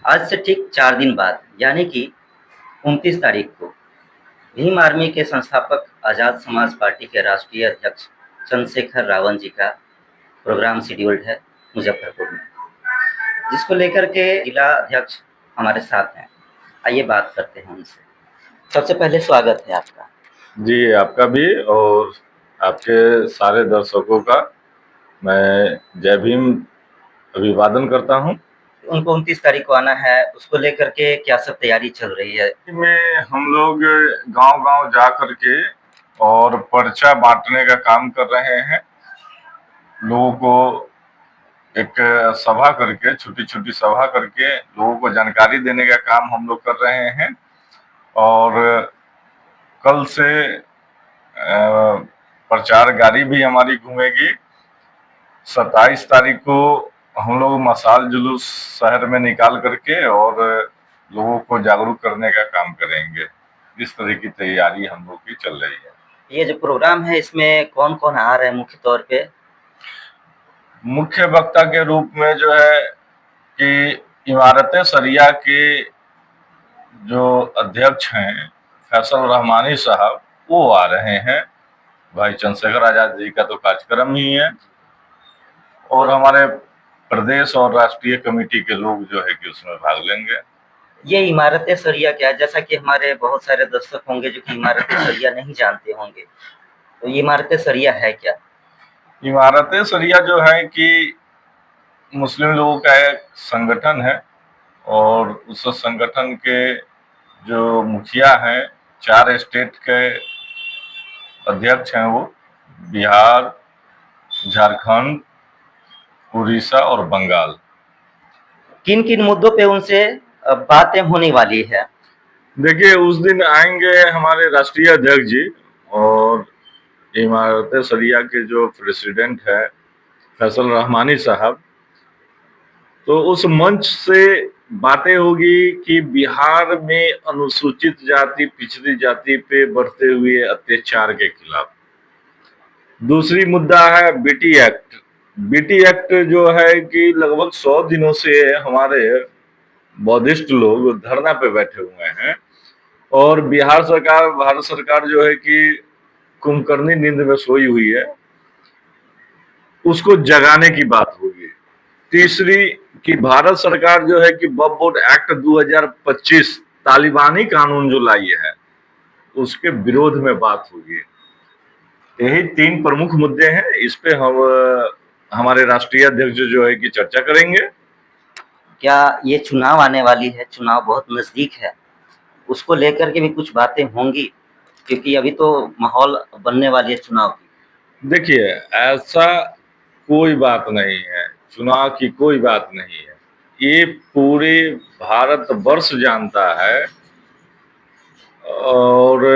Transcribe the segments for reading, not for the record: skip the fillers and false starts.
आज से ठीक 4 दिन बाद यानी कि 29 तारीख को भीम आर्मी के संस्थापक आजाद समाज पार्टी के राष्ट्रीय अध्यक्ष चंद्रशेखर रावण जी का प्रोग्राम शेड्यूल्ड है मुजफ्फरपुर में, जिसको लेकर के जिला अध्यक्ष हमारे साथ हैं। आइए बात करते हैं उनसे। सबसे पहले स्वागत है आपका। जी, आपका भी और आपके सारे दर्शकों का मैं जय भीम अभिवादन करता हूं। उनको 29 तारीख को आना है, उसको लेकर के क्या सब तैयारी चल रही है? में हम लोग गांव-गांव जा करके और पर्चा बांटने का काम कर रहे हैं। लोगों को एक सभा करके, छोटी-छोटी सभा करके लोगों को जानकारी देने का काम हम लोग कर रहे हैं। और कल से प्रचार गाड़ी भी हमारी घूमेगी। 27 तारीख को हम लोग मशाल जुलूस शहर में निकाल करके और लोगों को जागरूक करने का काम करेंगे। इस तरह की तैयारी हम लोग की चल रही है। ये जो प्रोग्राम है, इसमें कौन कौन आ रहे हैं मुख्य तौर पे? मुख्य वक्ता के रूप में जो है कि इमारत सरिया के जो अध्यक्ष हैं फैसल रहमानी साहब, वो आ रहे हैं। भाई चंद्रशेखर आजाद जी का तो कार्यक्रम ही है और हमारे प्रदेश और राष्ट्रीय कमेटी के लोग जो है कि उसमें भाग लेंगे। ये इमारत सरिया क्या है? जैसा कि हमारे बहुत सारे दर्शक होंगे जो कि इमारत सरिया नहीं जानते होंगे, तो ये इमारत सरिया है क्या? इमारत सरिया जो है कि मुस्लिम लोगों का एक संगठन है और उस संगठन के जो मुखिया हैं, 4 स्टेट के अध्यक्ष हैं, वो बिहार, झारखंड, उड़ीसा और बंगाल। किन किन मुद्दों पे उनसे बातें होने वाली है? देखिए, उस दिन आएंगे हमारे राष्ट्रीय अध्यक्ष जी और इमारत सरिया के जो प्रेसिडेंट है फैसल रहमानी साहब, तो उस मंच से बातें होगी कि बिहार में अनुसूचित जाति, पिछड़ी जाति पे बढ़ते हुए अत्याचार के खिलाफ। दूसरी मुद्दा है बीटी एक्ट। बीटी एक्ट जो है कि लगभग 100 दिनों से हमारे बौद्धिस्ट लोग धरना पे बैठे हुए हैं और बिहार सरकार, भारत सरकार जो है कि कुंभकर्णी नींद में सोई हुई है, उसको जगाने की बात होगी। तीसरी कि भारत सरकार जो है कि वक्फ बोर्ड एक्ट 2025 तालिबानी कानून जो लाई है, उसके विरोध में बात होगी। यही 3 प्रमुख मुद्दे हैं। इस पे हम हमारे राष्ट्रीय अध्यक्ष जो है कि चर्चा करेंगे। क्या ये चुनाव आने वाली है, चुनाव बहुत नजदीक है, उसको लेकर के भी कुछ बातें होंगी? क्योंकि अभी तो माहौल बनने वाली है चुनाव की। देखिए, ऐसा कोई बात नहीं है, चुनाव की कोई बात नहीं है। ये पूरे भारत वर्ष जानता है और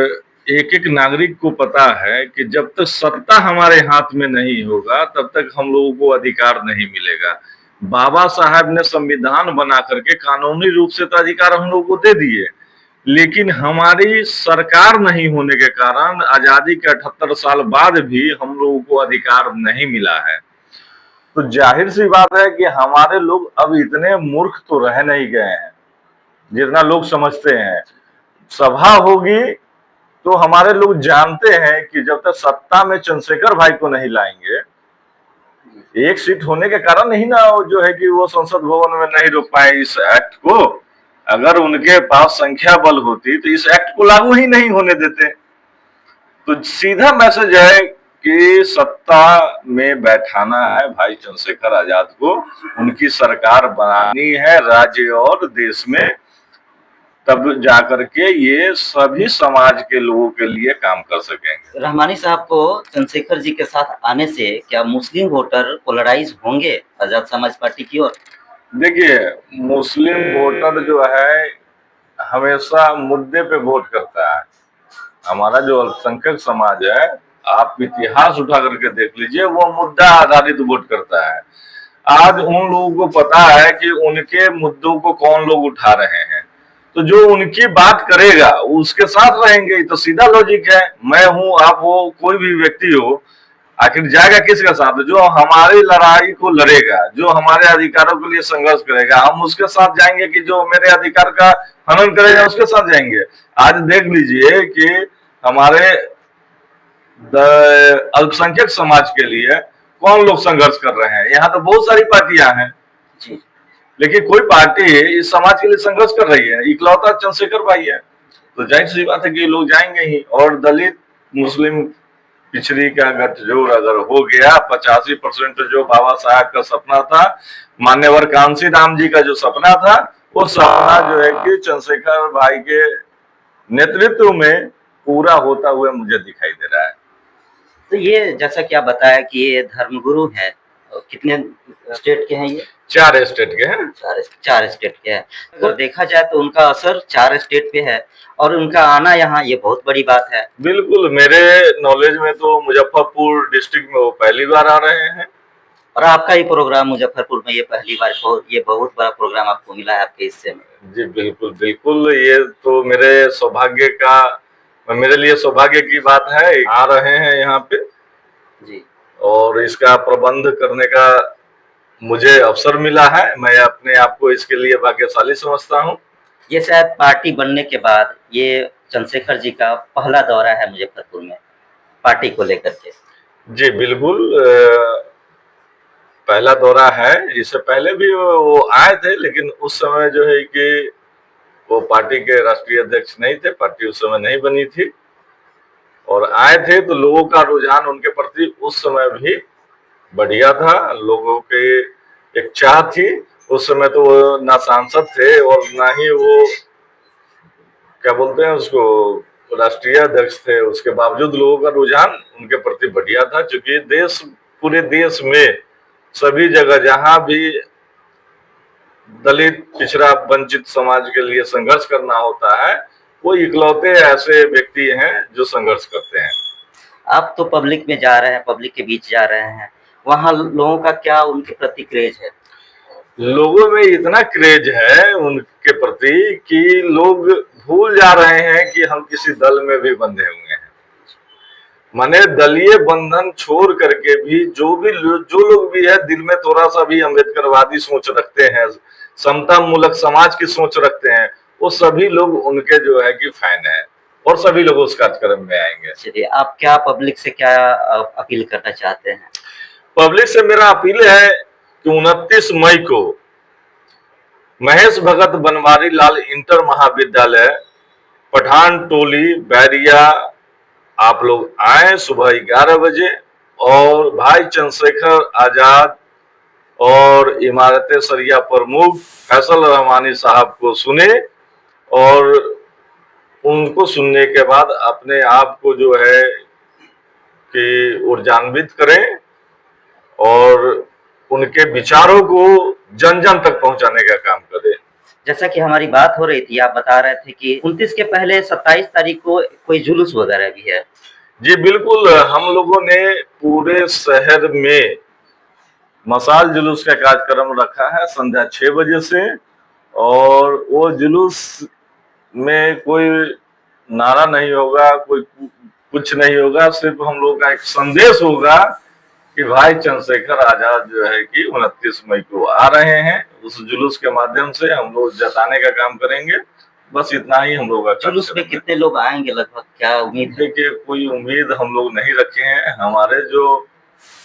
एक एक नागरिक को पता है कि जब तक सत्ता हमारे हाथ में नहीं होगा तब तक हम लोगों को अधिकार नहीं मिलेगा। बाबा साहब ने संविधान बना करके कानूनी रूप से तो अधिकार हम लोगों को दे दिए, लेकिन हमारी सरकार नहीं होने के कारण आजादी के 78 साल बाद भी हम लोगों को अधिकार नहीं मिला है। तो जाहिर सी बात है कि हमारे लोग अब इतने मूर्ख तो रह नहीं गए हैं जितना लोग समझते हैं। सभा होगी तो हमारे लोग जानते हैं कि जब तक सत्ता में चंद्रशेखर भाई को नहीं लाएंगे, एक सीट होने के कारण नहीं ना जो है कि वो संसद भवन में नहीं रोक पाए इस एक्ट को। अगर उनके पास संख्या बल होती तो इस एक्ट को लागू ही नहीं होने देते। तो सीधा मैसेज है कि सत्ता में बैठाना है भाई चंद्रशेखर आजाद को, उनकी सरकार बनानी है राज्य और देश में, तब जाकर के ये सभी समाज के लोगों के लिए काम कर सकेंगे। रहमानी साहब को चंद्रशेखर जी के साथ आने से क्या मुस्लिम वोटर पोलराइज होंगे आजाद समाज पार्टी की ओर? देखिए, मुस्लिम वोटर जो है हमेशा मुद्दे पे वोट करता है। हमारा जो अल्पसंख्यक समाज है, आप इतिहास उठा करके देख लीजिए, वो मुद्दा आधारित वोट करता है। आज उन लोगों को पता है कि उनके मुद्दों को कौन लोग उठा रहे हैं, तो जो उनकी बात करेगा वो उसके साथ रहेंगे। तो सीधा लॉजिक है। मैं हूं, आप हो, कोई भी व्यक्ति हो, आखिर जाएगा किसका साथ? जो हमारी लड़ाई को लड़ेगा, जो हमारे अधिकारों के लिए संघर्ष करेगा, हम उसके साथ जाएंगे कि जो मेरे अधिकार का हनन करेगा उसके साथ जाएंगे? आज देख लीजिए कि हमारे अल्पसंख्यक समाज के लिए कौन लोग संघर्ष कर रहे हैं। यहाँ तो बहुत सारी पार्टियां हैं जी। लेकिन कोई पार्टी इस समाज के लिए संघर्ष कर रही है, इकलौता चंद्रशेखर भाई है। तो जाहिर सी बात है कि लोग जाएंगे ही। और दलित मुस्लिम पिछड़ी का गठजोड़ अगर हो गया, 85% जो बाबा साहब का सपना था, मान्यवर कांसी राम जी का जो सपना था, वो सपना जो है कि चंद्रशेखर भाई के नेतृत्व में पूरा होता हुआ मुझे दिखाई दे रहा है। तो ये जैसा कि आप बताया कि ये धर्मगुरु हैं, कितने स्टेट के हैं ये? 4 स्टेट के हैं। चार स्टेट के हैं। अगर देखा जाए तो उनका असर 4 स्टेट पे है और उनका आना यहाँ ये बहुत बड़ी बात है। बिल्कुल, मेरे नॉलेज में तो मुजफ्फरपुर डिस्ट्रिक्ट में वो पहली बार आ रहे हैं। और आपका ही प्रोग्राम मुजफ्फरपुर में ये पहली बार, ये बहुत बड़ा प्रोग्राम आपको मिला है आपके हिस्से में। जी बिल्कुल बिल्कुल, ये तो मेरे लिए सौभाग्य की बात है। आ रहे हैं यहाँ पे जी। और इसका प्रबंध करने का मुझे अवसर मिला है। मैं अपने आप को इसके लिए भाग्यशाली समझता हूँ। ये शायद पार्टी बनने के बाद ये चंद्रशेखर जी का पहला दौरा है मुजफ्फरपुर में पार्टी को लेकर के। जी बिल्कुल, पहला दौरा है। इससे पहले भी वो आए थे, लेकिन उस समय जो है कि वो पार्टी के राष्ट्रीय अध्यक्ष नहीं थे, पार्टी उस समय नहीं बनी थी। और आए थे तो लोगों का रुझान उनके प्रति उस समय भी बढ़िया था। लोगों के एक चाह थी। उस समय तो वो ना सांसद थे और ना ही वो क्या बोलते हैं उसको, राष्ट्रीय अध्यक्ष थे। उसके बावजूद लोगों का रुझान उनके प्रति बढ़िया था, क्योंकि पूरे देश में सभी जगह जहां भी दलित पिछड़ा वंचित समाज के लिए संघर्ष करना होता है, वो इकलौते ऐसे व्यक्ति हैं जो संघर्ष करते हैं। आप तो पब्लिक में जा रहे हैं, पब्लिक के बीच जा रहे हैं, वहाँ लोगों का क्या उनके प्रति क्रेज है? लोगों में इतना क्रेज है उनके प्रति कि लोग भूल जा रहे हैं कि हम किसी दल में भी बंधे हुए हैं। माने दलीय बंधन छोड़ करके भी जो लोग भी है दिल में थोड़ा सा भी अम्बेडकरवादी सोच रखते हैं, समता मूलक समाज की सोच रखते हैं, वो सभी लोग उनके जो है कि फैन है और सभी लोग उस कार्यक्रम में आएंगे। चलिए, आप क्या पब्लिक से क्या अपील करना चाहते हैं? पब्लिक से मेरा अपील है कि 29 मई को महेश भगत बनवारी लाल इंटर महाविद्यालय, पठान टोली, बैरिया, आप लोग आए सुबह 11 बजे और भाई चंद्रशेखर आजाद और इमारत सरिया प्रमुख फैसल रहमानी साहब को सुने और उनको सुनने के बाद अपने आप को जो है कि ऊर्जान्वित करें और उनके विचारों को जन जन तक पहुंचाने का काम करें। जैसा कि हमारी बात हो रही थी, आप बता रहे थे कि 29 के पहले 27 तारीख को कोई जुलूस वगैरह भी है। जी बिल्कुल, हम लोगों ने पूरे शहर में मसाल जुलूस का कार्यक्रम रखा है संध्या 6 बजे से। और वो जुलूस में कोई नारा नहीं होगा, कोई कुछ नहीं होगा, सिर्फ हम लोग का एक संदेश होगा कि भाई चंद्रशेखर आजाद जो है कि 29 मई को आ रहे हैं। उस जुलूस के माध्यम से हम लोग जताने का काम करेंगे। बस इतना ही हम लोग का। जुलूस में कितने लोग आएंगे लगभग, क्या उम्मीद है? देखिए, कोई उम्मीद हम लोग नहीं रखे हैं। हमारे जो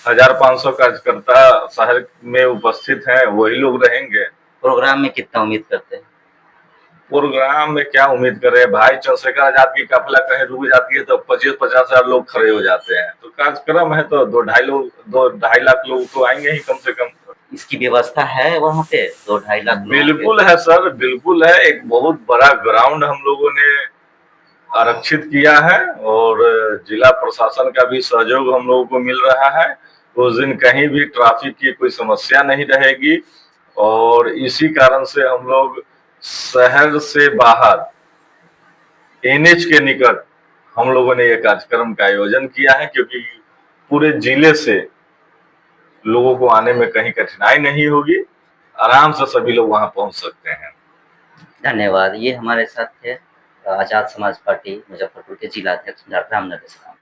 1500 कार्यकर्ता शहर में उपस्थित हैं वही लोग रहेंगे। प्रोग्राम में कितना उम्मीद करते हैं? प्रोग्राम में क्या उम्मीद करें, भाई चंद्रशेखर आजाद की काफिला कहीं रुक जाती है तो 25-50 हजार लोग खड़े हो जाते हैं। तो कार्यक्रम है तो 2-2.5 लाख लोग तो आएंगे ही कम से कम। इसकी व्यवस्था है वहाँ पे 2-2.5 लाख लोगों बिल्कुल है सर, बिल्कुल है। एक बहुत बड़ा ग्राउंड हम लोगों ने आरक्षित किया है और जिला प्रशासन का भी सहयोग हम लोगों को मिल रहा है। उस दिन कहीं भी ट्रैफिक की कोई समस्या नहीं रहेगी और इसी कारण से हम लोग शहर से बाहर एनएच के निकट हम लोगों ने यह कार्यक्रम का आयोजन किया है, क्योंकि पूरे जिले से लोगों को आने में कहीं कठिनाई नहीं होगी, आराम से सभी लोग वहां पहुंच सकते हैं। धन्यवाद। ये हमारे साथ थे आजाद समाज पार्टी मुजफ्फरपुर के जिला अध्यक्ष डॉक्टर राम नरेश राम।